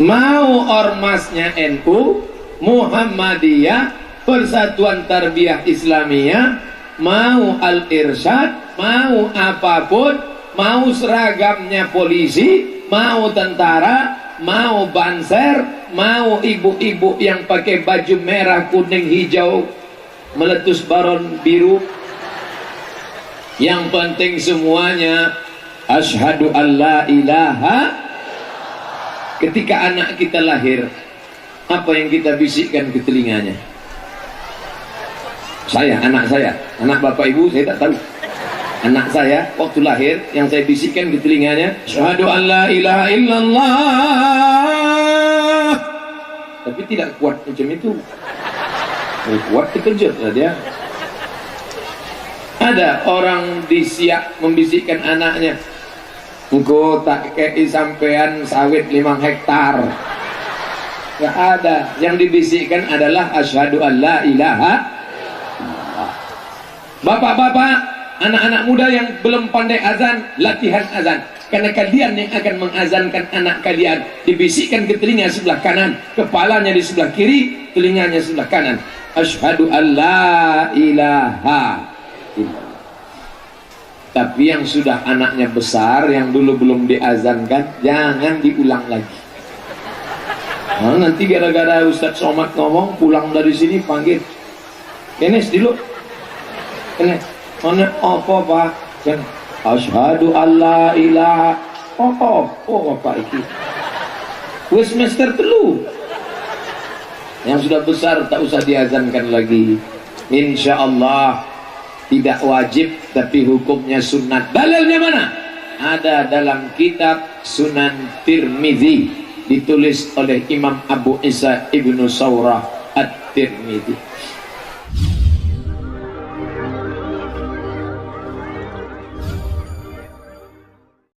mau ormasnya NU, Muhammadiyah, Persatuan Tarbiyah Islamiyah, mau Al-Irsyad, mau apapun, mau seragamnya polisi, mau tentara, mau banser, mau ibu-ibu yang pakai baju merah, kuning, hijau, meletus baron biru, yang penting semuanya asyhadu alla ilaha. Ketika anak kita lahir, apa yang kita bisikkan ke telinganya? Anak saya, anak bapak ibu saya tak tahu. Anak saya waktu lahir yang saya bisikkan ke telinganya, asyhadu alla ilaha illallah. Tapi tidak kuat macam itu. Kuat terkejut lah dia. Ada orang di Siak membisikkan anaknya, engkau tak kei sampean sawit 5 hektar. Gak ada. Yang dibisikkan adalah asyhadu alla ilaha illallah. Bapak-bapak, anak-anak muda yang belum pandai azan, latihan azan. Karena kalian yang akan mengazankan anak kalian. Dibisikkan ke telinga sebelah kanan, kepalanya di sebelah kiri, telinganya sebelah kanan. Asyhadu alla ilaha illallah. Tapi yang sudah anaknya besar, yang dulu belum diazankan, jangan diulang lagi. Nah, nanti gara-gara Ustadz Somad ngomong, pulang dari sini panggil, Kenes dulu, Kenes, mana apa pak? Asyhadu alla ilaha. Oh apa itu? Wis semester 3. Yang sudah besar tak usah diazankan lagi. Insya Allah tidak wajib, tapi hukumnya sunnat. Dalilnya mana? Ada dalam kitab Sunan Tirmidzi, ditulis oleh Imam Abu Isa Ibnu Saurah At-Tirmidzi.